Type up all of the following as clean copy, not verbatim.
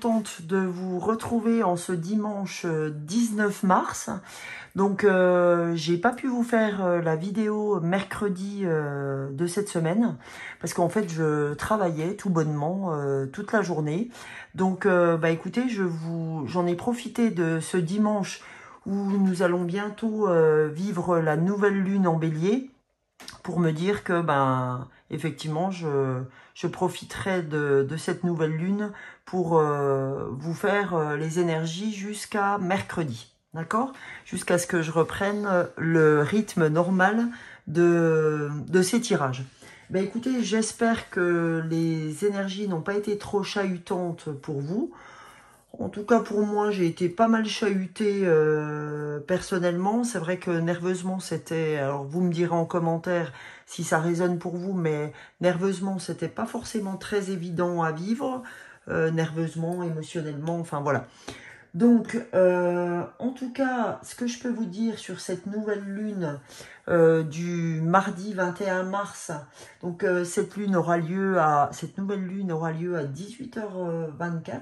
contente de vous retrouver en ce dimanche 19 mars. Donc, j'ai pas pu vous faire la vidéo mercredi de cette semaine parce qu'en fait, je travaillais tout bonnement toute la journée. Donc, bah écoutez, j'en ai profité de ce dimanche où nous allons bientôt vivre la nouvelle lune en Bélier pour me dire que, ben, effectivement, je profiterai de cette nouvelle lune pour vous faire les énergies jusqu'à mercredi. D'accord? Jusqu'à ce que je reprenne le rythme normal de ces tirages. Ben écoutez, j'espère que les énergies n'ont pas été trop chahutantes pour vous. En tout cas, pour moi, j'ai été pas mal chahutée personnellement. C'est vrai que nerveusement, c'était... Alors, vous me direz en commentaire si ça résonne pour vous, mais nerveusement, c'était pas forcément très évident à vivre. Nerveusement, émotionnellement, enfin voilà. Donc, en tout cas, ce que je peux vous dire sur cette nouvelle lune du mardi 21 mars, donc cette nouvelle lune aura lieu à 18h24.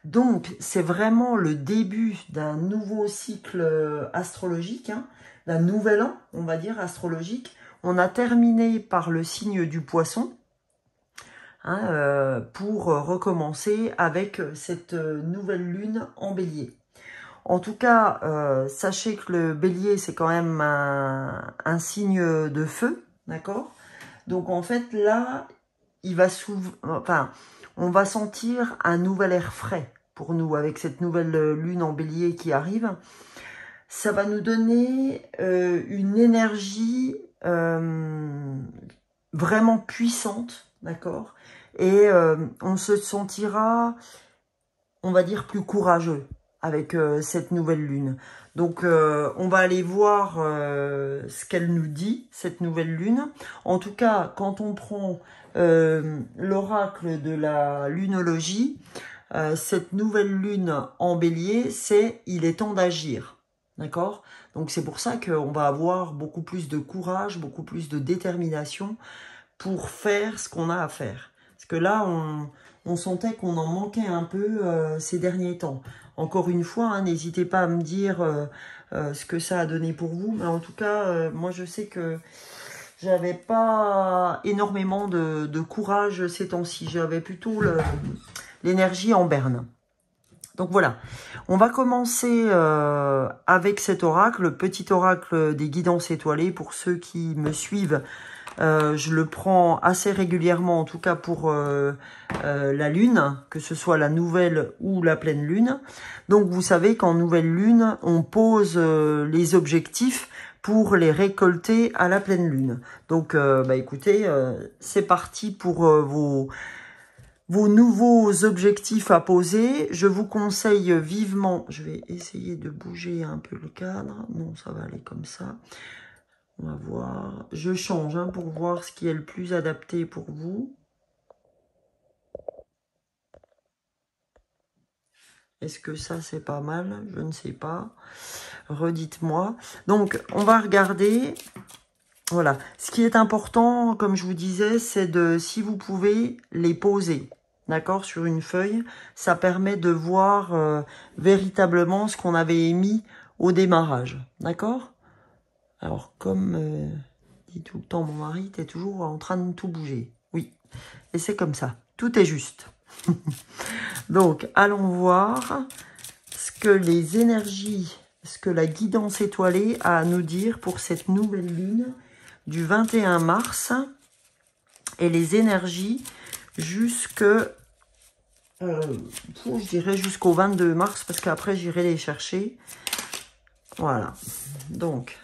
Donc, c'est vraiment le début d'un nouveau cycle astrologique, hein, d'un nouvel an, on va dire, astrologique. On a terminé par le signe du poisson, hein, pour recommencer avec cette nouvelle lune en bélier. En tout cas, sachez que le bélier, c'est quand même un signe de feu, d'accord? Donc, en fait, là, on va sentir un nouvel air frais pour nous avec cette nouvelle lune en bélier qui arrive. Ça va nous donner une énergie vraiment puissante, d'accord? Et on se sentira, on va dire, plus courageux avec cette nouvelle lune. Donc, on va aller voir ce qu'elle nous dit, cette nouvelle lune. En tout cas, quand on prend l'oracle de la lunologie, cette nouvelle lune en bélier, c'est « il est temps d'agir ». D'accord? Donc, c'est pour ça qu'on va avoir beaucoup plus de courage, beaucoup plus de détermination pour faire ce qu'on a à faire. Parce que là, on sentait qu'on en manquait un peu ces derniers temps. Encore une fois, hein, n'hésitez pas à me dire ce que ça a donné pour vous. Mais en tout cas, moi, je sais que j'avais pas énormément de courage ces temps-ci. J'avais plutôt l'énergie en berne. Donc voilà, on va commencer avec cet oracle, le petit oracle des guidances étoilées. Pour ceux qui me suivent, je le prends assez régulièrement, en tout cas pour la lune, que ce soit la nouvelle ou la pleine lune. Donc vous savez qu'en nouvelle lune, on pose les objectifs pour les récolter à la pleine lune. Donc bah écoutez, c'est parti pour vos nouveaux objectifs à poser. Je vous conseille vivement, je vais essayer de bouger un peu le cadre. Non, ça va aller comme ça. On va voir. Je change hein, pour voir ce qui est le plus adapté pour vous. Est-ce que ça, c'est pas mal? Je ne sais pas. Redites-moi. Donc, on va regarder. Voilà. Ce qui est important, comme je vous disais, c'est de, si vous pouvez, les poser. D'accord? Sur une feuille. Ça permet de voir véritablement ce qu'on avait émis au démarrage. D'accord? Alors, comme dit tout le temps mon mari, t'es toujours en train de tout bouger. Oui. Et c'est comme ça. Tout est juste. Donc, allons voir ce que les énergies, ce que la guidance étoilée a à nous dire pour cette nouvelle lune du 21 mars et les énergies jusque, je dirais jusqu'au 22 mars parce qu'après j'irai les chercher. Voilà. Donc,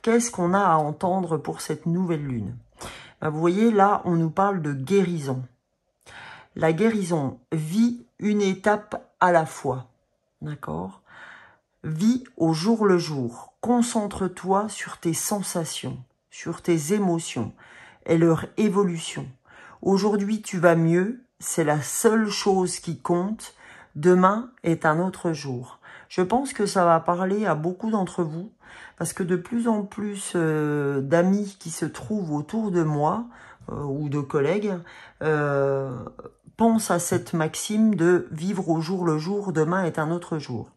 qu'est-ce qu'on a à entendre pour cette nouvelle lune? Ben, vous voyez, là, on nous parle de guérison. La guérison, vit une étape à la fois. D'accord? Vis au jour le jour. Concentre-toi sur tes sensations, sur tes émotions et leur évolution. Aujourd'hui, tu vas mieux. C'est la seule chose qui compte. Demain est un autre jour. Je pense que ça va parler à beaucoup d'entre vous parce que de plus en plus d'amis qui se trouvent autour de moi ou de collègues pense à cette maxime de vivre au jour le jour, demain est un autre jour.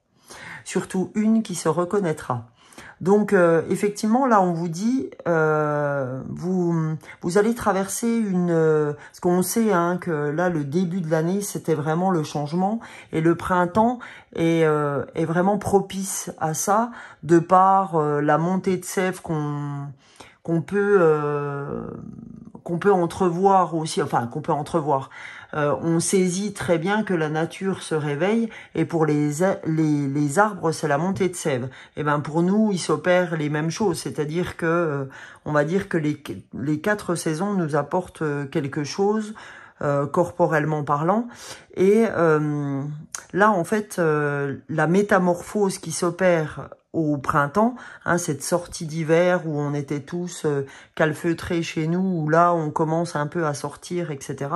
Surtout une qui se reconnaîtra. Donc, effectivement, là, on vous dit, vous allez traverser une... parce qu'on sait hein, que là, le début de l'année, c'était vraiment le changement. Et le printemps est vraiment propice à ça, de par la montée de sève qu'on peut entrevoir aussi, enfin, qu'on peut entrevoir. On saisit très bien que la nature se réveille et pour les arbres, c'est la montée de sève. Et ben pour nous, il s'opère les mêmes choses, c'est-à-dire que on va dire que les 4 saisons nous apportent quelque chose corporellement parlant. Et là, en fait, la métamorphose qui s'opère au printemps, hein, cette sortie d'hiver où on était tous calfeutrés chez nous, où là on commence un peu à sortir, etc.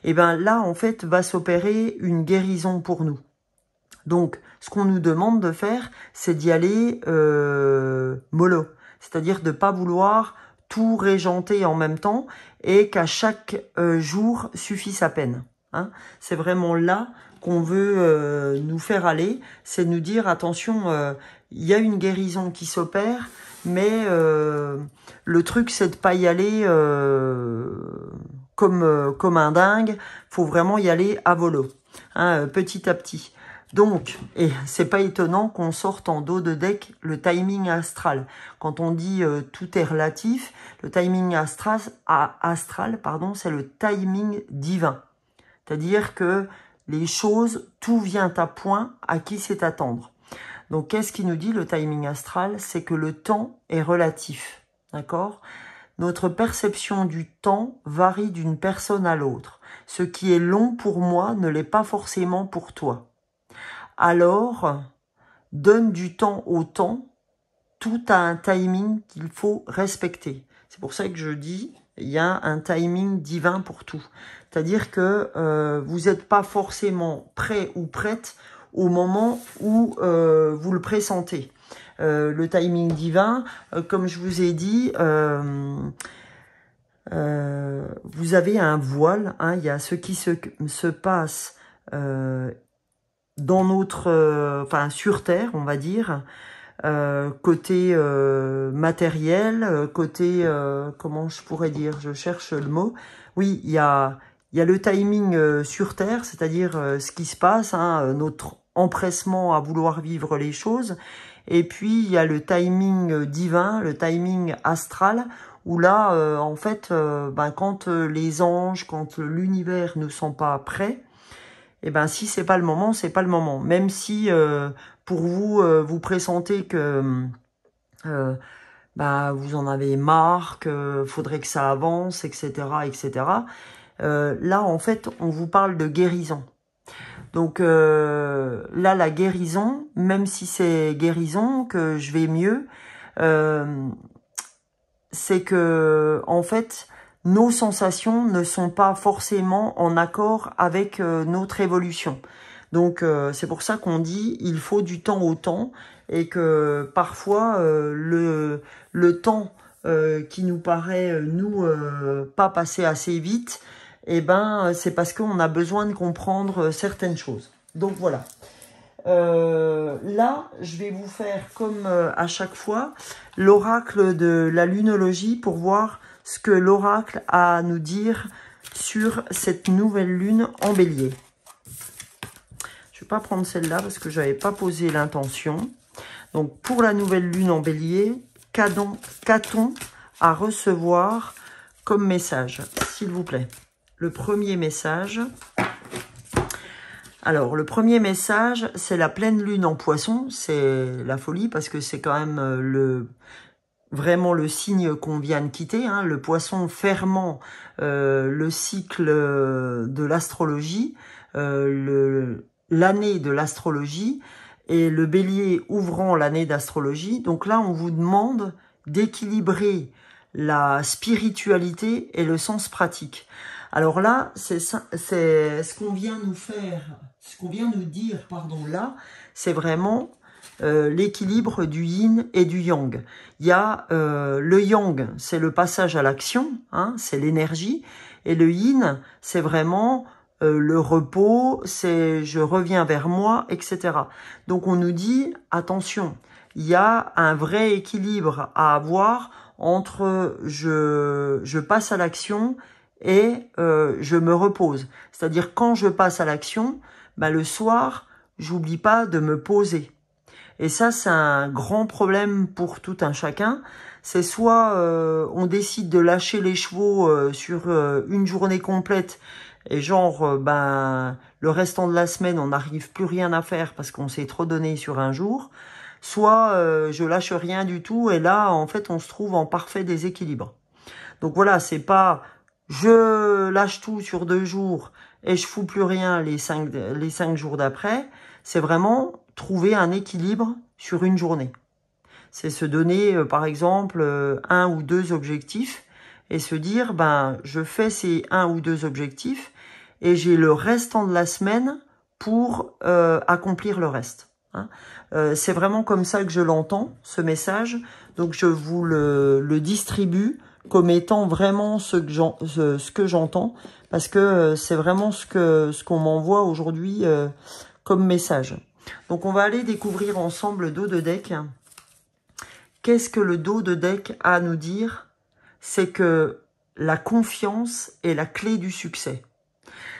Et ben là, en fait, va s'opérer une guérison pour nous. Donc, ce qu'on nous demande de faire, c'est d'y aller mollo, c'est-à-dire de pas vouloir tout régenter en même temps et qu'à chaque jour suffit sa peine. Hein. C'est vraiment là qu'on veut nous faire aller, c'est nous dire attention, il y a une guérison qui s'opère, mais le truc c'est de pas y aller comme un dingue, faut vraiment y aller à volo, hein, petit à petit. Donc, et c'est pas étonnant qu'on sorte en dos de deck le timing astral. Quand on dit tout est relatif, le timing astral, c'est le timing divin. C'est-à-dire que les choses, tout vient à point à qui c'est attendre. Donc, qu'est-ce qui nous dit le timing astral? C'est que le temps est relatif, d'accord? Notre perception du temps varie d'une personne à l'autre. Ce qui est long pour moi ne l'est pas forcément pour toi. Alors, donne du temps au temps, tout a un timing qu'il faut respecter. C'est pour ça que je dis, il y a un timing divin pour tout. C'est-à-dire que vous n'êtes pas forcément prêt ou prête au moment où vous le pressentez. Le timing divin, comme je vous ai dit, vous avez un voile, hein, il y a ce qui se passe dans notre, enfin sur Terre, on va dire, côté matériel, côté, comment je pourrais dire, je cherche le mot. Oui, il y a le timing sur Terre, c'est-à-dire ce qui se passe, hein, notre empressement à vouloir vivre les choses. Et puis, il y a le timing divin, le timing astral, où là, en fait, quand les anges, quand l'univers ne sont pas prêts, et ben si c'est pas le moment, c'est pas le moment. Même si pour vous, vous pressentez que vous en avez marre, que faudrait que ça avance, etc., etc. Là, en fait, on vous parle de guérison. Donc là, la guérison, même si c'est guérison, que je vais mieux, c'est que en fait, nos sensations ne sont pas forcément en accord avec notre évolution. Donc c'est pour ça qu'on dit il faut du temps au temps et que parfois le temps qui nous paraît pas passer assez vite, eh ben c'est parce qu'on a besoin de comprendre certaines choses. Donc voilà. Là, je vais vous faire comme à chaque fois l'oracle de la lunologie pour voir ce que l'oracle a à nous dire sur cette nouvelle lune en bélier. Je ne vais pas prendre celle-là parce que je n'avais pas posé l'intention. Donc, pour la nouvelle lune en bélier, qu'a-t-on à recevoir comme message, s'il vous plaît? Le premier message... Alors, le premier message, c'est la pleine lune en poisson. C'est la folie parce que c'est quand même vraiment le signe qu'on vient de quitter. Hein, le poisson fermant le cycle de l'astrologie, l'année de l'astrologie, et le bélier ouvrant l'année d'astrologie. Donc là, on vous demande d'équilibrer la spiritualité et le sens pratique. Alors là, c'est ce qu'on vient nous faire, ce qu'on vient nous dire, pardon, là, c'est vraiment l'équilibre du yin et du yang. Il y a le yang, c'est le passage à l'action, hein, c'est l'énergie, et le yin, c'est vraiment Le repos, c'est je reviens vers moi, etc. Donc on nous dit, attention, il y a un vrai équilibre à avoir entre je passe à l'action et je me repose. C'est-à-dire quand je passe à l'action, bah, le soir, j'oublie pas de me poser. Et ça, c'est un grand problème pour tout un chacun. C'est soit on décide de lâcher les chevaux sur une journée complète et genre, ben, le restant de la semaine, on n'arrive plus rien à faire parce qu'on s'est trop donné sur un jour. Soit je lâche rien du tout et là, en fait, on se trouve en parfait déséquilibre. Donc voilà, c'est pas je lâche tout sur 2 jours et je fous plus rien les 5 jours d'après. C'est vraiment trouver un équilibre sur une journée. C'est se donner, par exemple, 1 ou 2 objectifs et se dire, ben, je fais ces 1 ou 2 objectifs et j'ai le restant de la semaine pour accomplir le reste. Hein. C'est vraiment comme ça que je l'entends, ce message. Donc, je vous le distribue comme étant vraiment ce que j'entends, parce que c'est vraiment ce qu'on m'envoie aujourd'hui comme message. Donc, on va aller découvrir ensemble le dos de deck. Qu'est-ce que le dos de deck a à nous dire? C'est que la confiance est la clé du succès.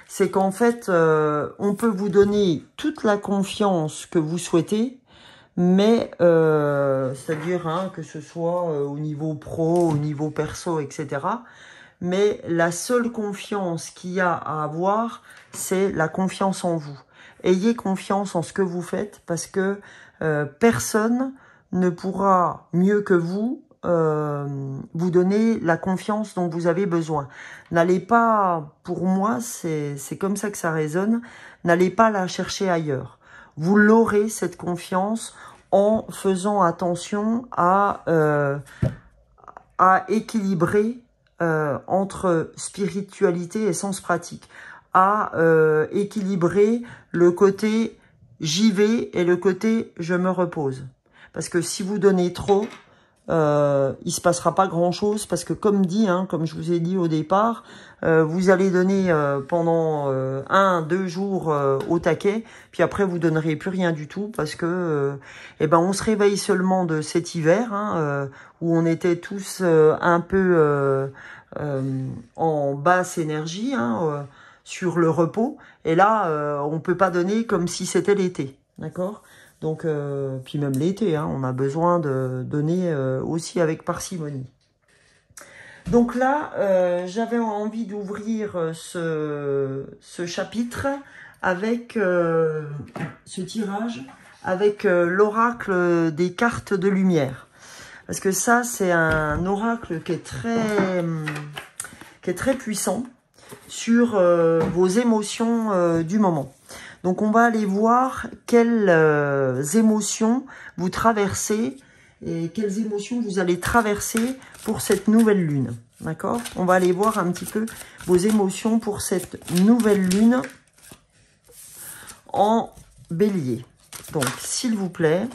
C'est qu'en fait, on peut vous donner toute la confiance que vous souhaitez, mais c'est-à-dire hein, que ce soit au niveau pro, au niveau perso, etc. Mais la seule confiance qu'il y a à avoir, c'est la confiance en vous. Ayez confiance en ce que vous faites parce que personne ne pourra mieux que vous vous donner la confiance dont vous avez besoin. N'allez pas, pour moi, c'est comme ça que ça résonne, n'allez pas la chercher ailleurs. Vous l'aurez, cette confiance, en faisant attention à équilibrer entre spiritualité et sens pratique, à équilibrer le côté j'y vais et le côté je me repose. Parce que si vous donnez trop, il se passera pas grand chose parce que comme dit, hein, comme je vous ai dit au départ, vous allez donner pendant 1-2 jours au taquet, puis après vous donnerez plus rien du tout parce que eh ben on se réveille seulement de cet hiver hein, où on était tous un peu en basse énergie hein, sur le repos et là on peut pas donner comme si c'était l'été, d'accord? Donc, puis même l'été, hein, on a besoin de donner aussi avec parcimonie. Donc là, j'avais envie d'ouvrir ce chapitre avec ce tirage, avec l'oracle des cartes de lumière. Parce que ça, c'est un oracle qui est très puissant sur vos émotions du moment. Donc, on va aller voir quelles émotions vous traversez et quelles émotions vous allez traverser pour cette nouvelle lune. D'accord? On va aller voir un petit peu vos émotions pour cette nouvelle lune en bélier. Donc, s'il vous plaît,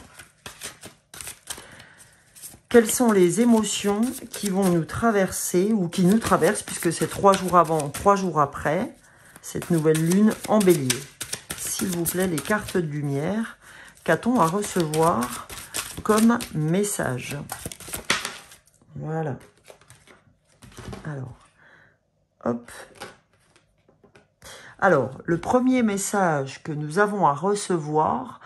quelles sont les émotions qui vont nous traverser ou qui nous traversent, puisque c'est 3 jours avant, 3 jours après, cette nouvelle lune en bélier. S'il vous plaît, les cartes de lumière, qu'a-t-on à recevoir comme message? Voilà. Alors, hop. Alors, le premier message que nous avons à recevoir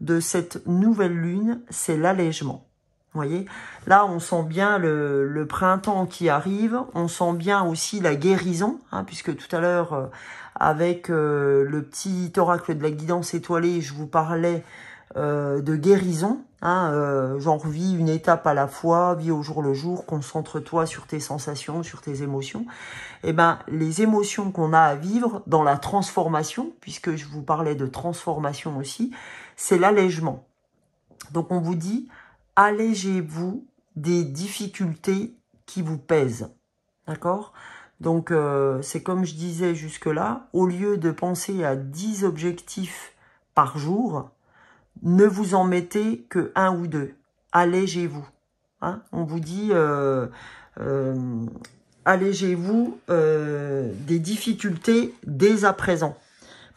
de cette nouvelle lune, c'est l'allègement. Vous voyez, là, on sent bien le printemps qui arrive. On sent bien aussi la guérison, hein, puisque tout à l'heure, avec le petit oracle de la guidance étoilée, je vous parlais de guérison. Hein, genre, vis une étape à la fois, vis au jour le jour, concentre-toi sur tes sensations, sur tes émotions. Eh ben, les émotions qu'on a à vivre dans la transformation, puisque je vous parlais de transformation aussi, c'est l'allègement. Donc, on vous dit... allégez-vous des difficultés qui vous pèsent, d'accord? Donc, c'est comme je disais jusque-là, au lieu de penser à 10 objectifs par jour, ne vous en mettez que 1 ou 2. Allégez-vous. Hein? On vous dit, allégez-vous des difficultés dès à présent.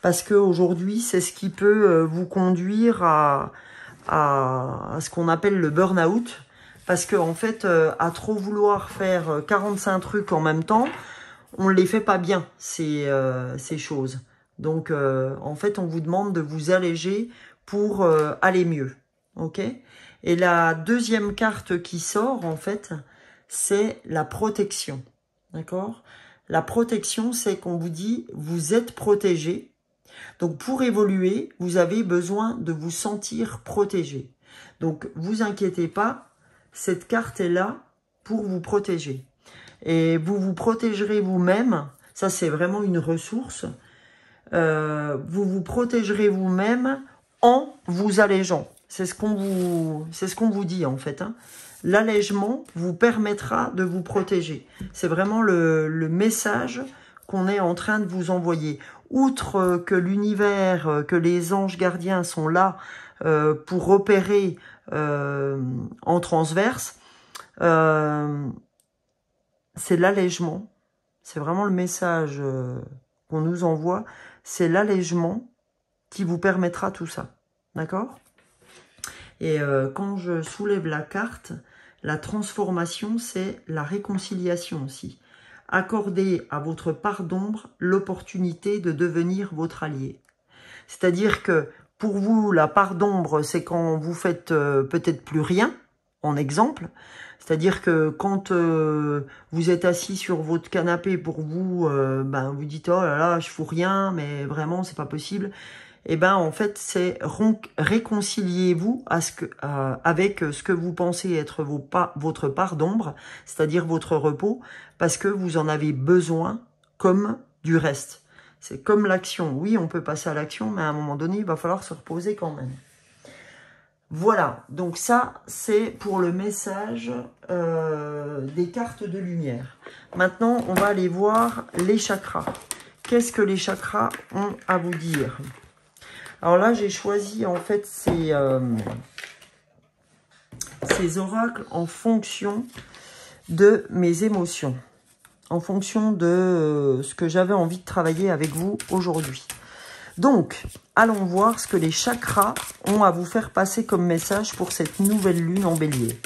Parce qu'aujourd'hui, c'est ce qui peut vous conduire à ce qu'on appelle le burn-out. Parce qu'en fait, à trop vouloir faire 45 trucs en même temps, on ne les fait pas bien, ces choses. Donc, en fait, on vous demande de vous alléger pour aller mieux. Ok? Et la deuxième carte qui sort, en fait, c'est la protection. D'accord? La protection, c'est qu'on vous dit, vous êtes protégé. Donc, pour évoluer, vous avez besoin de vous sentir protégé. Donc, vous inquiétez pas, cette carte est là pour vous protéger. Et vous vous protégerez vous-même. Ça, c'est vraiment une ressource. Vous vous protégerez vous-même en vous allégeant. C'est ce qu'on vous dit, en fait. Hein. L'allègement vous permettra de vous protéger. C'est vraiment le message qu'on est en train de vous envoyer. Outre que l'univers, que les anges gardiens sont là pour opérer en transverse, c'est l'allègement. C'est vraiment le message qu'on nous envoie. C'est l'allègement qui vous permettra tout ça. D'accord? Et quand je soulève la carte, la transformation, c'est la réconciliation aussi. Accordez à votre part d'ombre l'opportunité de devenir votre allié. C'est-à-dire que pour vous, la part d'ombre, c'est quand vous faites peut-être plus rien, en exemple. C'est-à-dire que quand vous êtes assis sur votre canapé, pour vous, vous dites « Oh là là, je fous rien, mais vraiment, c'est pas possible ». Eh ben, en fait, c'est réconciliez-vous avec ce que vous pensez être votre part d'ombre, c'est-à-dire votre repos, parce que vous en avez besoin comme du reste. C'est comme l'action. Oui, on peut passer à l'action, mais à un moment donné, il va falloir se reposer quand même. Voilà, donc ça, c'est pour le message des cartes de lumière. Maintenant, on va aller voir les chakras. Qu'est-ce que les chakras ont à vous dire ? Alors là, j'ai choisi en fait ces oracles en fonction de mes émotions, en fonction de ce que j'avais envie de travailler avec vous aujourd'hui. Donc, allons voir ce que les chakras ont à vous faire passer comme message pour cette nouvelle lune en bélier.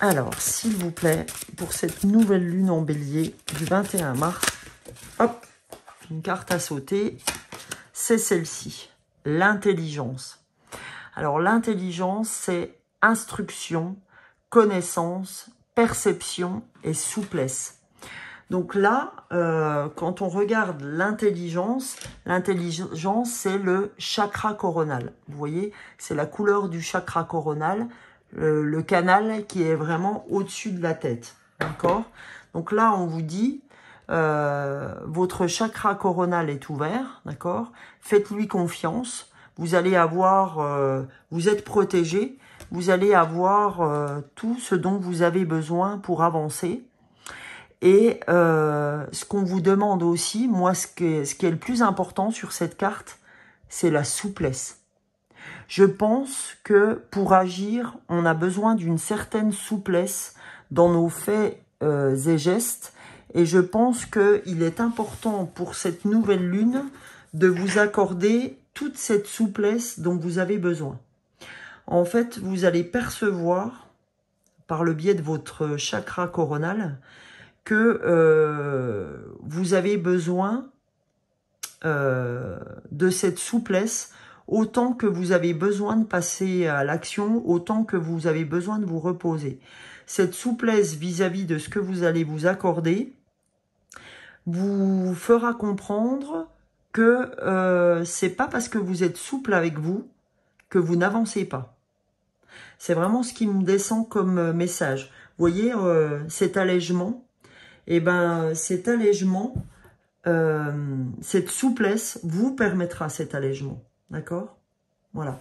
Alors, s'il vous plaît, pour cette nouvelle lune en bélier du 21 mars, hop, une carte à sauter, c'est celle-ci, l'intelligence. Alors, l'intelligence, c'est instruction, connaissance, perception et souplesse. Donc là, quand on regarde l'intelligence, c'est le chakra coronal. Vous voyez, c'est la couleur du chakra coronal, le canal qui est vraiment au-dessus de la tête. D'accord? Donc là, on vous dit, votre chakra coronal est ouvert, d'accord? Faites-lui confiance. Vous allez avoir, vous êtes protégé. Vous allez avoir tout ce dont vous avez besoin pour avancer. Et ce qu'on vous demande aussi, moi, ce qui est le plus important sur cette carte, c'est la souplesse. Je pense que pour agir, on a besoin d'une certaine souplesse dans nos faits et gestes. Et je pense qu'il est important pour cette nouvelle lune de vous accorder toute cette souplesse dont vous avez besoin. En fait, vous allez percevoir, par le biais de votre chakra coronal, que vous avez besoin de cette souplesse autant que vous avez besoin de passer à l'action, autant que vous avez besoin de vous reposer. Cette souplesse vis-à-vis de ce que vous allez vous accorder vous fera comprendre que c'est pas parce que vous êtes souple avec vous que vous n'avancez pas. C'est vraiment ce qui me descend comme message. Vous voyez, cet allègement, et ben cet allègement, cette souplesse vous permettra cet allègement. D'accord? Voilà.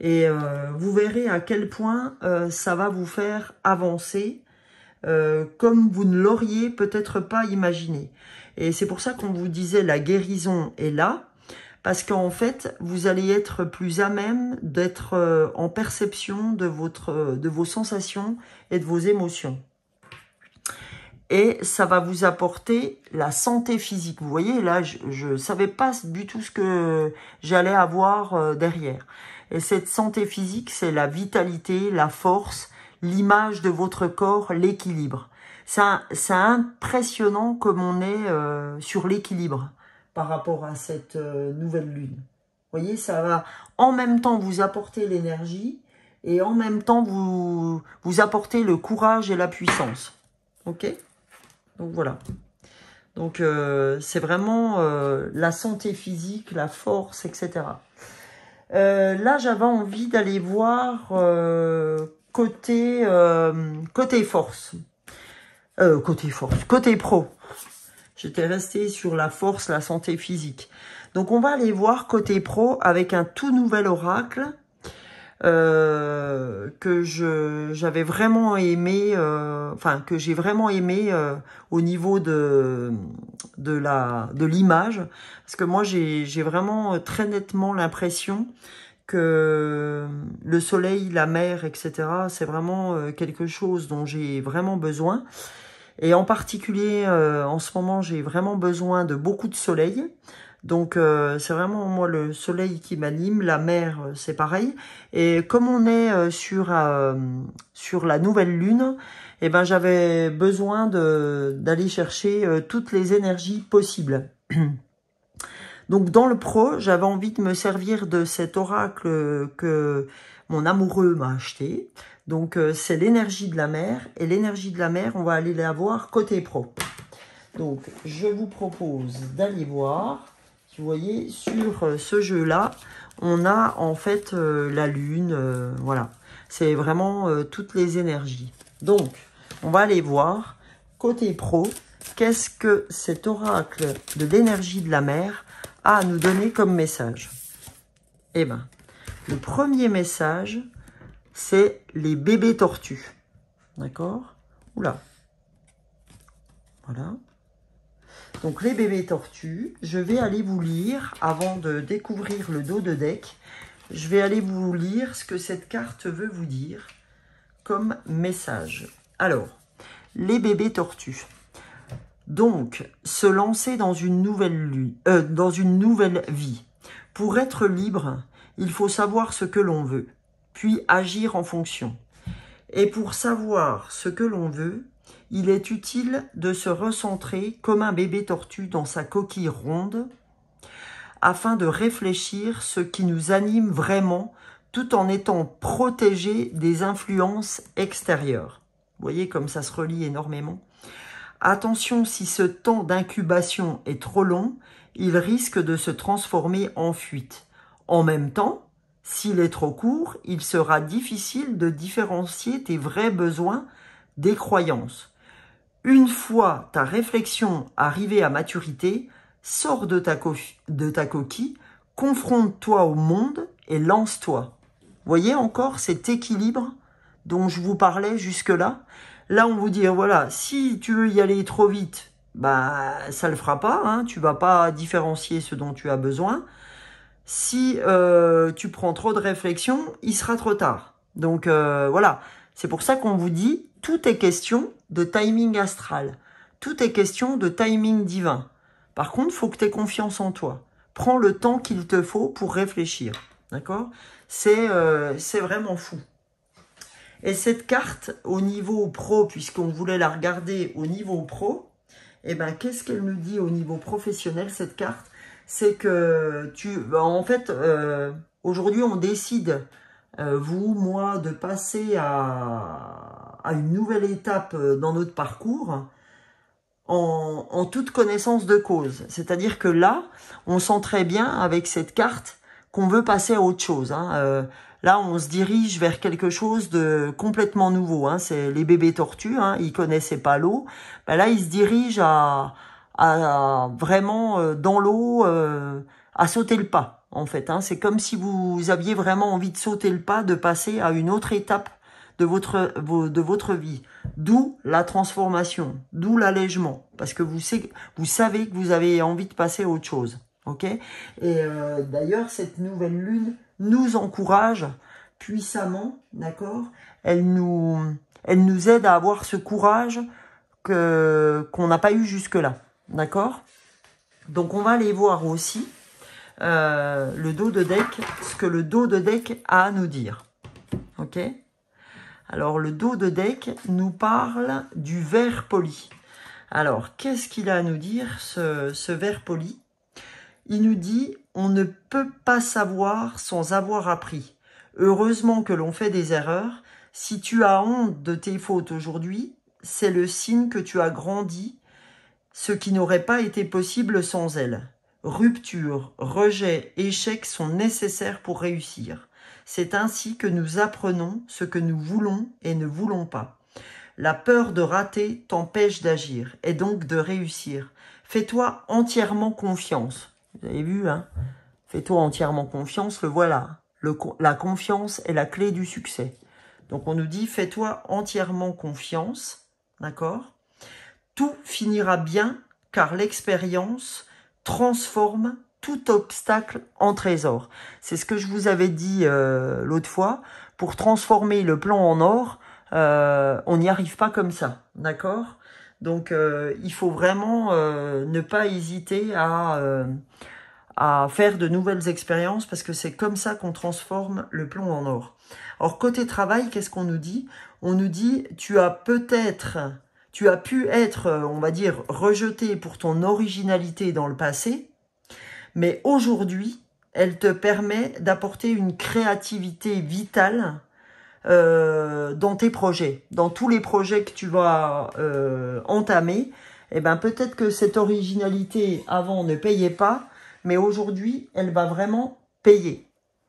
Et vous verrez à quel point ça va vous faire avancer comme vous ne l'auriez peut-être pas imaginé. Et c'est pour ça qu'on vous disait la guérison est là, parce qu'en fait, vous allez être plus à même d'être en perception de vos sensations et de vos émotions. et ça va vous apporter la santé physique. Vous voyez, là, je ne savais pas du tout ce que j'allais avoir derrière. Et cette santé physique, c'est la vitalité, la force, l'image de votre corps, l'équilibre. C'est impressionnant comme on est sur l'équilibre par rapport à cette nouvelle lune. Vous voyez, ça va en même temps vous apporter l'énergie et en même temps vous apporter le courage et la puissance. Ok? Donc voilà. Donc c'est vraiment la santé physique, la force, etc. Là, j'avais envie d'aller voir côté force. Côté pro. J'étais restée sur la force, la santé physique. Donc, on va aller voir côté pro avec un tout nouvel oracle que j'avais vraiment aimé, que j'ai vraiment aimé au niveau de l'image. Parce que moi, j'ai vraiment très nettement l'impression que le soleil, la mer, etc., c'est vraiment quelque chose dont j'ai vraiment besoin. Et en particulier, en ce moment, j'ai vraiment besoin de beaucoup de soleil. Donc, c'est vraiment, moi, le soleil qui m'anime. La mer, c'est pareil. Et comme on est sur la nouvelle lune, eh ben, j'avais besoin d'aller chercher toutes les énergies possibles. Donc, dans le pro, j'avais envie de me servir de cet oracle que mon amoureux m'a acheté. Donc, c'est l'énergie de la mer. Et l'énergie de la mer, on va aller la voir côté pro. Donc, je vous propose d'aller voir. Vous voyez, sur ce jeu-là, on a en fait la lune. Voilà, c'est vraiment toutes les énergies. Donc, on va aller voir côté pro. Qu'est-ce que cet oracle de l'énergie de la mer a à nous donner comme message? Eh bien, le premier message, c'est les bébés tortues. D'accord? Oula. Voilà. Donc, les bébés tortues, je vais aller vous lire, avant de découvrir le dos de deck, je vais aller vous lire ce que cette carte veut vous dire comme message. Alors, les bébés tortues. Donc, se lancer dans une nouvelle vie. Pour être libre, il faut savoir ce que l'on veut, puis agir en fonction. Et pour savoir ce que l'on veut, il est utile de se recentrer comme un bébé tortue dans sa coquille ronde afin de réfléchir ce qui nous anime vraiment tout en étant protégé des influences extérieures. Vous voyez comme ça se relie énormément. Attention, si ce temps d'incubation est trop long, il risque de se transformer en fuite. En même temps, s'il est trop court, il sera difficile de différencier tes vrais besoins des croyances. Une fois ta réflexion arrivée à maturité, sors de ta coquille, confronte-toi au monde et lance-toi. Voyez encore cet équilibre dont je vous parlais jusque-là. Là, on vous dit, voilà, si tu veux y aller trop vite, bah, ça le fera pas, hein, tu vas pas différencier ce dont tu as besoin. Si tu prends trop de réflexion, il sera trop tard. Donc, voilà, c'est pour ça qu'on vous dit, tout est question de timing astral. Tout est question de timing divin. Par contre, il faut que tu aies confiance en toi. Prends le temps qu'il te faut pour réfléchir. D'accord? C'est vraiment fou. Et cette carte, au niveau pro, puisqu'on voulait la regarder au niveau pro, eh ben, qu'est-ce qu'elle nous dit au niveau professionnel, cette carte? C'est que aujourd'hui, on décide, vous, moi, de passer à une nouvelle étape dans notre parcours en toute connaissance de cause. C'est-à-dire que là, on sent très bien avec cette carte qu'on veut passer à autre chose. Hein. Là, on se dirige vers quelque chose de complètement nouveau. Hein. C'est les bébés tortues, hein. Ils connaissaient pas l'eau. Ben là, ils se dirigent à vraiment dans l'eau, à sauter le pas, en fait. Hein. C'est comme si vous aviez vraiment envie de sauter le pas, de passer à une autre étape de votre vie. D'où la transformation, d'où l'allègement. Parce que vous savez que vous avez envie de passer à autre chose. Ok? Et d'ailleurs, cette nouvelle lune nous encourage puissamment, d'accord? Elle nous aide à avoir ce courage qu'on n'a pas eu jusque-là. D'accord? Donc, on va aller voir aussi le dos de deck, ce que le dos de deck a à nous dire. Ok? Alors, le dos de deck nous parle du ver poli. Alors, qu'est-ce qu'il a à nous dire, ce ver poli? Il nous dit, on ne peut pas savoir sans avoir appris. Heureusement que l'on fait des erreurs. Si tu as honte de tes fautes aujourd'hui, c'est le signe que tu as grandi, ce qui n'aurait pas été possible sans elles. Rupture, rejet, échec sont nécessaires pour réussir. C'est ainsi que nous apprenons ce que nous voulons et ne voulons pas. La peur de rater t'empêche d'agir et donc de réussir. Fais-toi entièrement confiance. Vous avez vu, hein? Fais-toi entièrement confiance, le voilà. La confiance est la clé du succès. Donc on nous dit, fais-toi entièrement confiance, d'accord? Tout finira bien, car l'expérience transforme tout obstacle en trésor. C'est ce que je vous avais dit l'autre fois. Pour transformer le plan en or, on n'y arrive pas comme ça, d'accord? Donc il faut vraiment ne pas hésiter à faire de nouvelles expériences parce que c'est comme ça qu'on transforme le plomb en or. Alors, côté travail, qu'est-ce qu'on nous dit? On nous dit, tu as pu être, on va dire, rejeté pour ton originalité dans le passé, mais aujourd'hui, elle te permet d'apporter une créativité vitale dans tes projets. Dans tous les projets que tu vas entamer, eh ben, peut-être que cette originalité avant ne payait pas, mais aujourd'hui, elle va vraiment payer.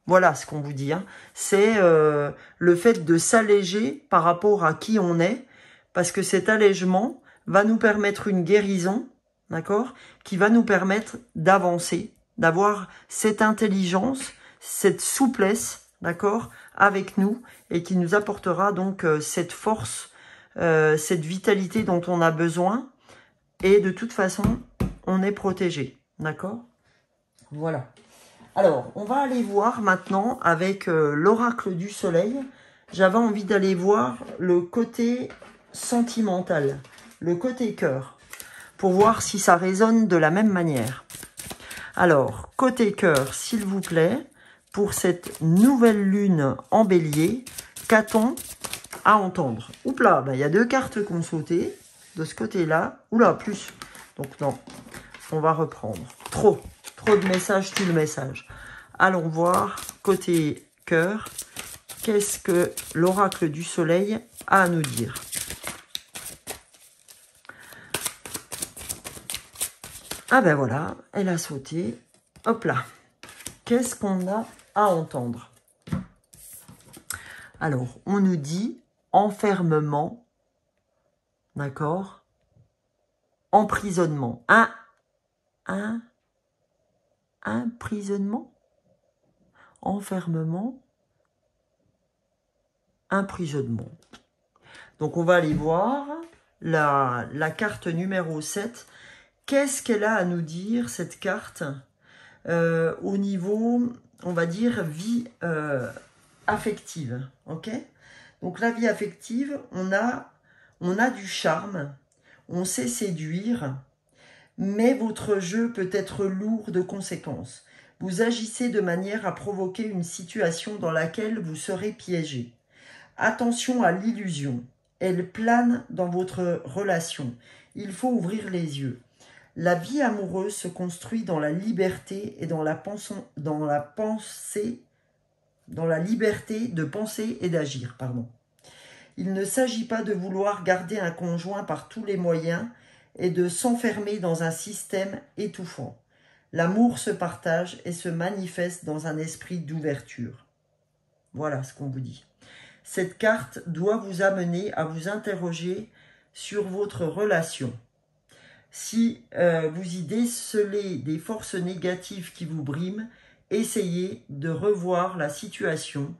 Voilà ce qu'on vous dit. Hein. C'est le fait de s'alléger par rapport à qui on est, parce que cet allègement va nous permettre une guérison, d'accord, qui va nous permettre d'avancer, d'avoir cette intelligence, cette souplesse, d'accord, avec nous, et qui nous apportera donc cette force, cette vitalité dont on a besoin, et de toute façon, on est protégé, d'accord? Voilà. Alors, on va aller voir maintenant avec l'oracle du soleil. J'avais envie d'aller voir le côté sentimental, le côté cœur, pour voir si ça résonne de la même manière. Alors, côté cœur, s'il vous plaît, pour cette nouvelle lune en bélier, qu'a-t-on à entendre? Oups là, il y a 2 cartes qui ont sauté de ce côté-là. Oula, plus. Donc non, on va reprendre. Trop de messages, tue le message. Allons voir, côté cœur, qu'est-ce que l'oracle du soleil a à nous dire? Ah ben voilà, elle a sauté. Hop là. Qu'est-ce qu'on a à entendre? Alors, on nous dit enfermement, d'accord? Emprisonnement. Emprisonnement, enfermement, emprisonnement. Donc, on va aller voir la carte numéro 7. Qu'est-ce qu'elle a à nous dire, cette carte, au niveau, on va dire, vie affective. Ok? Donc, la vie affective, on a du charme, on sait séduire, mais votre jeu peut être lourd de conséquences. Vous agissez de manière à provoquer une situation dans laquelle vous serez piégé. Attention à l'illusion. Elle plane dans votre relation. Il faut ouvrir les yeux. La vie amoureuse se construit dans la liberté et dans la liberté de penser et d'agir. Il ne s'agit pas de vouloir garder un conjoint par tous les moyens et de s'enfermer dans un système étouffant. L'amour se partage et se manifeste dans un esprit d'ouverture. Voilà ce qu'on vous dit. Cette carte doit vous amener à vous interroger sur votre relation. Si vous y décelez des forces négatives qui vous briment, essayez de revoir la situation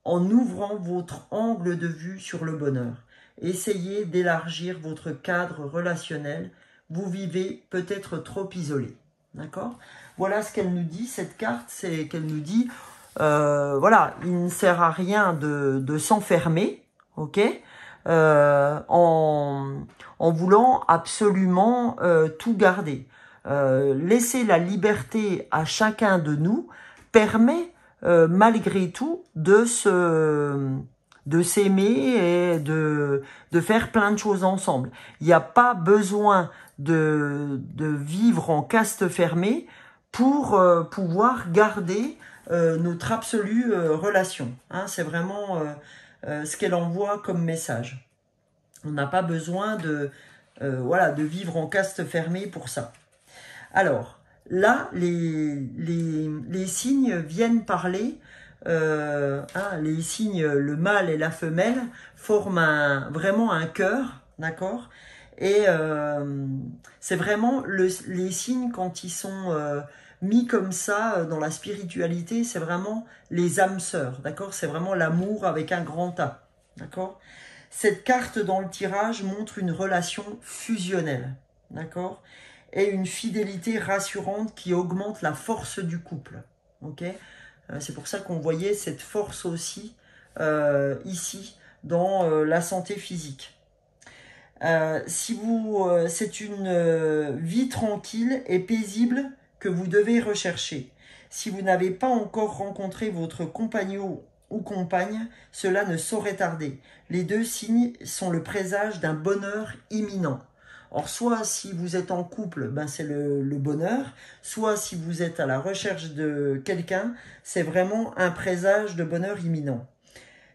en ouvrant votre angle de vue sur le bonheur. Essayez d'élargir votre cadre relationnel. Vous vivez peut-être trop isolé. D'accord? Voilà ce qu'elle nous dit. Cette carte, c'est qu'elle nous dit, voilà, il ne sert à rien de s'enfermer. Ok? en voulant absolument tout garder. Laisser la liberté à chacun de nous permet malgré tout de s'aimer et de faire plein de choses ensemble. Il n'y a pas besoin de vivre en caste fermée pour pouvoir garder notre absolue relation. Hein, c'est vraiment ce qu'elle envoie comme message. On n'a pas besoin voilà, de vivre en caste fermée pour ça. Alors, là, les signes viennent parler, les signes, le mâle et la femelle, forment vraiment un cœur, d'accord? Et c'est vraiment les signes quand ils sont mis comme ça dans la spiritualité, c'est vraiment les âmes sœurs, d'accord? C'est vraiment l'amour avec un grand A, d'accord? Cette carte dans le tirage montre une relation fusionnelle, d'accord? Et une fidélité rassurante qui augmente la force du couple, ok? C'est pour ça qu'on voyait cette force aussi ici dans la santé physique. C'est une vie tranquille et paisible que vous devez rechercher. Si vous n'avez pas encore rencontré votre compagnon ou compagne, cela ne saurait tarder. Les deux signes sont le présage d'un bonheur imminent. Or, soit si vous êtes en couple, ben c'est le bonheur, soit si vous êtes à la recherche de quelqu'un, c'est vraiment un présage de bonheur imminent.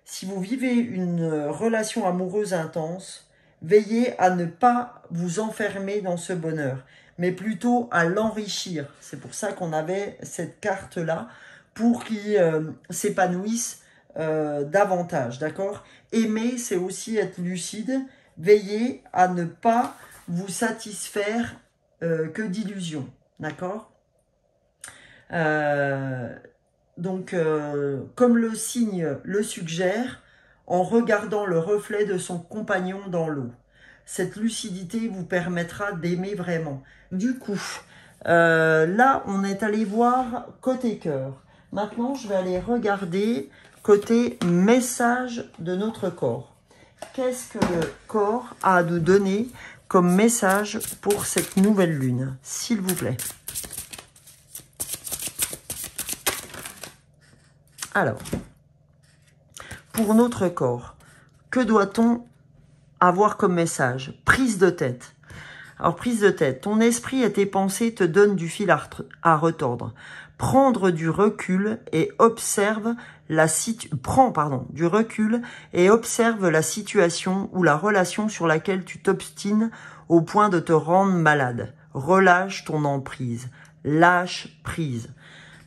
Si vous vivez une relation amoureuse intense, veillez à ne pas vous enfermer dans ce bonheur, mais plutôt à l'enrichir. C'est pour ça qu'on avait cette carte-là, pour qu'il s'épanouisse davantage, d'accord? Aimer, c'est aussi être lucide. Veillez à ne pas vous satisfaire que d'illusions, d'accord? Donc, comme le signe le suggère, en regardant le reflet de son compagnon dans l'eau. Cette lucidité vous permettra d'aimer vraiment. Du coup, là, on est allé voir côté cœur. Maintenant, je vais aller regarder côté message de notre corps. Qu'est-ce que le corps a à nous donner comme message pour cette nouvelle lune, s'il vous plaît? Alors, pour notre corps, que doit-on avoir comme message? Prise de tête. Alors, prise de tête. Ton esprit et tes pensées te donnent du fil à retordre. Prendre du recul et observe du recul et observe la situation ou la relation sur laquelle tu t'obstines au point de te rendre malade. Relâche ton emprise. Lâche prise.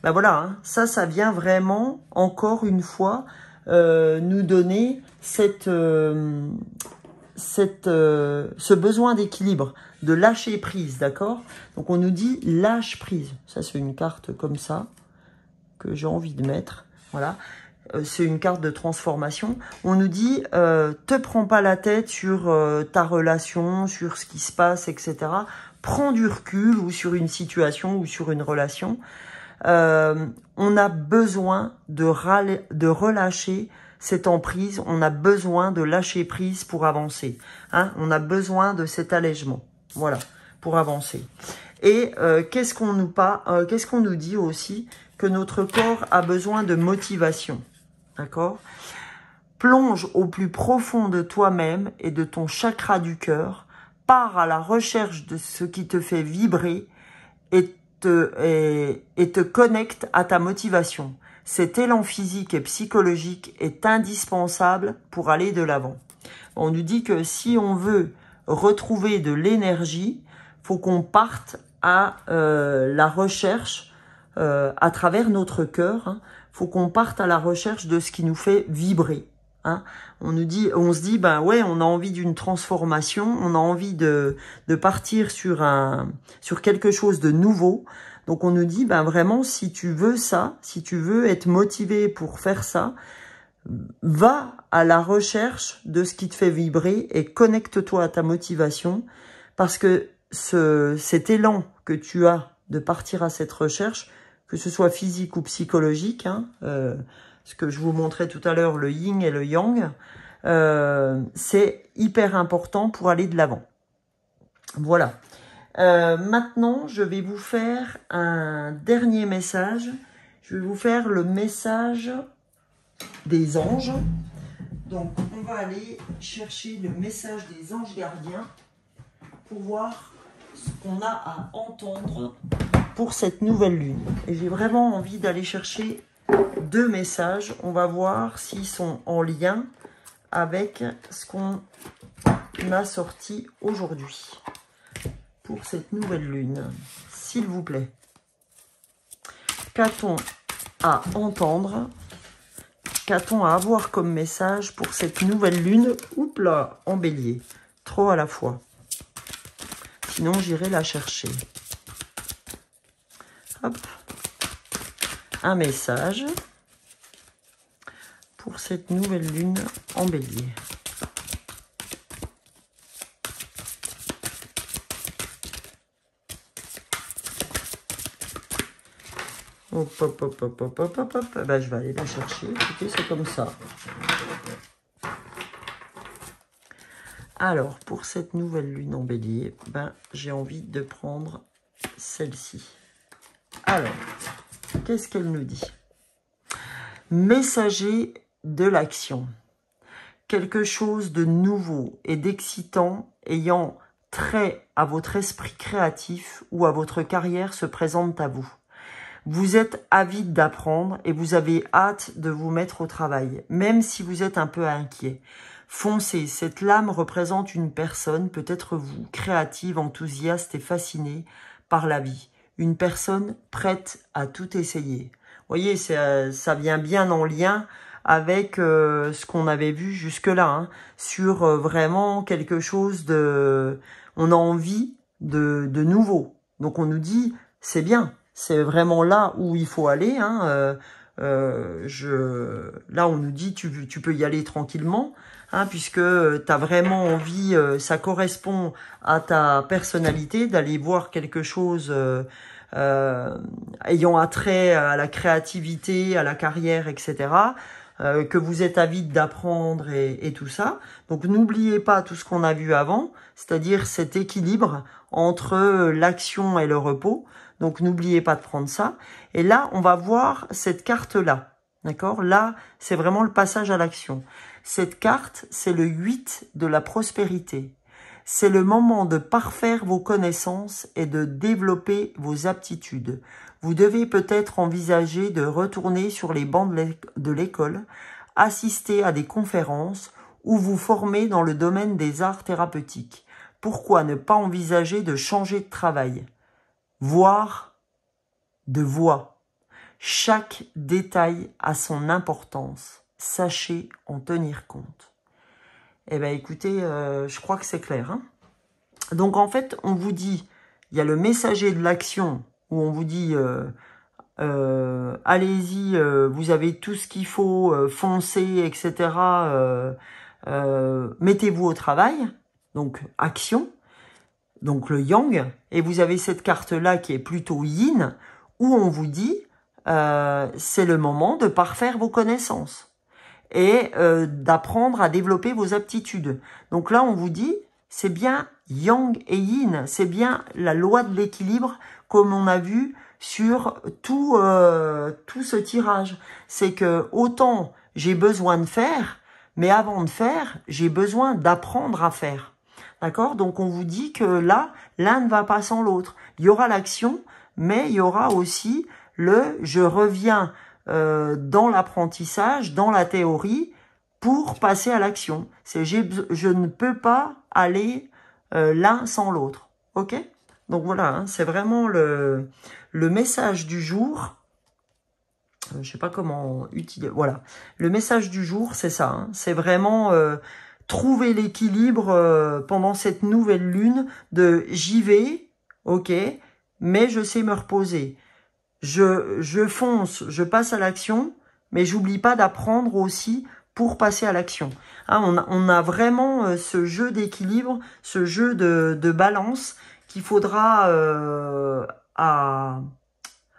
Ben voilà, hein, ça vient vraiment, encore une fois, nous donner ce besoin d'équilibre, de lâcher prise, d'accord? Donc on nous dit lâche prise. Ça, c'est une carte comme ça que j'ai envie de mettre. Voilà, c'est une carte de transformation. On nous dit te prends pas la tête sur ta relation, sur ce qui se passe, etc. Prends du recul ou sur une situation ou sur une relation. On a besoin de relâcher cette emprise, on a besoin de lâcher prise pour avancer. Hein, on a besoin de cet allègement, voilà, pour avancer. Et qu'est-ce qu'on nous dit aussi? Que notre corps a besoin de motivation, d'accord? Plonge au plus profond de toi-même et de ton chakra du cœur, pars à la recherche de ce qui te fait vibrer et te connecte à ta motivation. Cet élan physique et psychologique est indispensable pour aller de l'avant. On nous dit que si on veut retrouver de l'énergie, faut qu'on parte à la recherche à travers notre cœur. Hein, faut qu'on parte à la recherche de ce qui nous fait vibrer. Hein. On se dit, ben ouais, on a envie d'une transformation, on a envie de partir sur quelque chose de nouveau. Donc on nous dit, ben vraiment, si tu veux ça, si tu veux être motivé pour faire ça, va à la recherche de ce qui te fait vibrer et connecte-toi à ta motivation, parce que cet élan que tu as de partir à cette recherche, que ce soit physique ou psychologique, hein, ce que je vous montrais tout à l'heure, le yin et le yang, C'est hyper important pour aller de l'avant. Voilà. Maintenant, je vais vous faire un dernier message. Je vais vous faire le message des anges. Donc, on va aller chercher le message des anges gardiens pour voir ce qu'on a à entendre pour cette nouvelle lune. Et j'ai vraiment envie d'aller chercher 2 messages. On va voir s'ils sont en lien avec ce qu'on a sorti aujourd'hui pour cette nouvelle lune. S'il vous plaît. Qu'a-t-on à entendre? Qu'a-t-on à avoir comme message pour cette nouvelle lune? Oups là, en bélier. Trop à la fois. Sinon, j'irai la chercher. Hop. Un message pour cette nouvelle lune en bélier. Hop, hop, hop, hop, hop, hop, hop, hop. Ben, je vais aller la chercher. Écoutez, c'est comme ça. Alors, pour cette nouvelle lune en bélier, ben, j'ai envie de prendre celle-ci. Alors, qu'est-ce qu'elle nous dit? Messager de l'action. Quelque chose de nouveau et d'excitant ayant trait à votre esprit créatif ou à votre carrière se présente à vous. Vous êtes avide d'apprendre et vous avez hâte de vous mettre au travail, même si vous êtes un peu inquiet. Foncez, cette lame représente une personne, peut-être vous, créative, enthousiaste et fascinée par la vie. Une personne prête à tout essayer. Vous voyez, ça vient bien en lien avec ce qu'on avait vu jusque-là, hein, sur vraiment quelque chose de... On a envie de nouveau. Donc on nous dit, c'est bien. C'est vraiment là où il faut aller. Hein. Là, on nous dit tu peux y aller tranquillement, hein, puisque tu as vraiment envie, ça correspond à ta personnalité, d'aller voir quelque chose ayant attrait à la créativité, à la carrière, etc. Que vous êtes avide d'apprendre et tout ça. Donc, n'oubliez pas tout ce qu'on a vu avant, c'est-à-dire cet équilibre entre l'action et le repos. Donc, n'oubliez pas de prendre ça. Et là, on va voir cette carte-là. D'accord? Là, c'est vraiment le passage à l'action. Cette carte, c'est le 8 de la prospérité. C'est le moment de parfaire vos connaissances et de développer vos aptitudes. Vous devez peut-être envisager de retourner sur les bancs de l'école, assister à des conférences ou vous former dans le domaine des arts thérapeutiques. Pourquoi ne pas envisager de changer de travail? Voire de voie. Chaque détail a son importance. Sachez en tenir compte. Eh bien, écoutez, je crois que c'est clair. Hein. Donc, en fait, on vous dit, il y a le messager de l'action, où on vous dit, allez-y, vous avez tout ce qu'il faut, foncez, etc. Mettez-vous au travail. Donc, action. Donc, le yang. Et vous avez cette carte-là qui est plutôt yin, où on vous dit, c'est le moment de parfaire vos connaissances et d'apprendre à développer vos aptitudes. Donc là, on vous dit, c'est bien yang et yin, c'est bien la loi de l'équilibre comme on a vu sur tout ce tirage. C'est que autant j'ai besoin de faire, mais avant de faire, j'ai besoin d'apprendre à faire. D'accord? Donc on vous dit que là, l'un ne va pas sans l'autre. Il y aura l'action, mais il y aura aussi le « je reviens » dans l'apprentissage, dans la théorie, pour passer à l'action. C'est je ne peux pas aller l'un sans l'autre. Ok? Donc voilà, hein, c'est vraiment le message du jour. Je ne sais pas comment utiliser. Voilà. Le message du jour, c'est ça. Hein, c'est vraiment trouver l'équilibre pendant cette nouvelle lune de j'y vais, ok, mais je sais me reposer. Je fonce, je passe à l'action, mais j'oublie pas d'apprendre aussi pour passer à l'action. Hein, on a vraiment ce jeu d'équilibre, ce jeu de balance qu'il faudra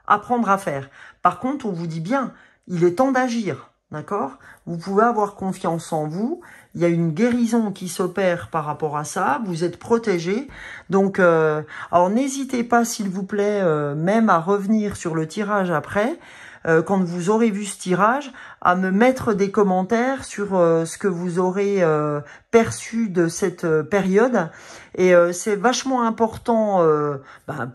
apprendre à faire. Par contre, on vous dit bien, il est temps d'agir. d'accord? Vous pouvez avoir confiance en vous. Il y a une guérison qui s'opère par rapport à ça. Vous êtes protégé. Donc, alors n'hésitez pas, s'il vous plaît, même à revenir sur le tirage après, quand vous aurez vu ce tirage, à me mettre des commentaires sur ce que vous aurez perçu de cette période. Et c'est vachement important,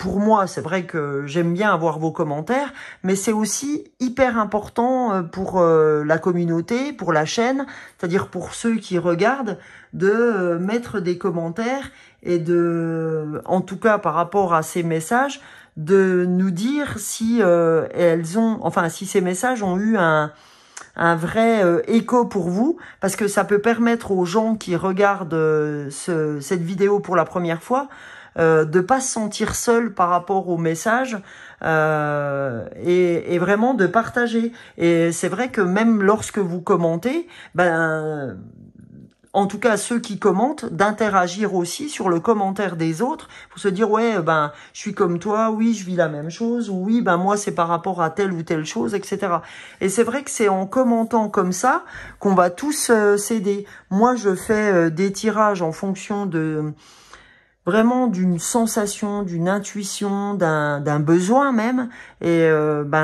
pour moi, c'est vrai que j'aime bien avoir vos commentaires, mais c'est aussi hyper important pour la communauté, pour la chaîne, c'est-à-dire pour ceux qui regardent, de mettre des commentaires et de, en tout cas par rapport à ces messages, de nous dire si si ces messages ont eu un vrai écho pour vous, parce que ça peut permettre aux gens qui regardent cette vidéo pour la première fois de pas se sentir seul par rapport au message et vraiment de partager. Et c'est vrai que même lorsque vous commentez, en tout cas ceux qui commentent, d'interagir aussi sur le commentaire des autres pour se dire ouais je suis comme toi, oui je vis la même chose, ou oui moi c'est par rapport à telle ou telle chose, etc. Et c'est vrai que c'est en commentant comme ça qu'on va tous s'aider. Moi je fais des tirages en fonction de vraiment d'une sensation, d'une intuition, d'un besoin même, et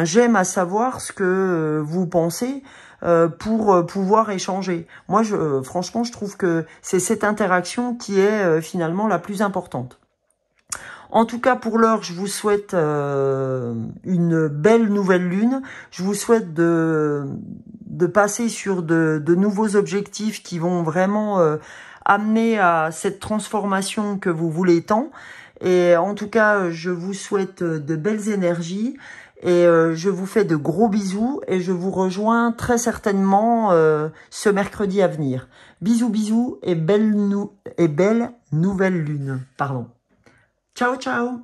j'aime à savoir ce que vous pensez pour pouvoir échanger. Moi, franchement, je trouve que c'est cette interaction qui est finalement la plus importante. En tout cas, pour l'heure, je vous souhaite une belle nouvelle lune. Je vous souhaite de passer sur de nouveaux objectifs qui vont vraiment amener à cette transformation que vous voulez tant. Et en tout cas, je vous souhaite de belles énergies. Et je vous fais de gros bisous et je vous rejoins très certainement ce mercredi à venir. Bisous, bisous et belle nouvelle lune. Pardon. Ciao, ciao!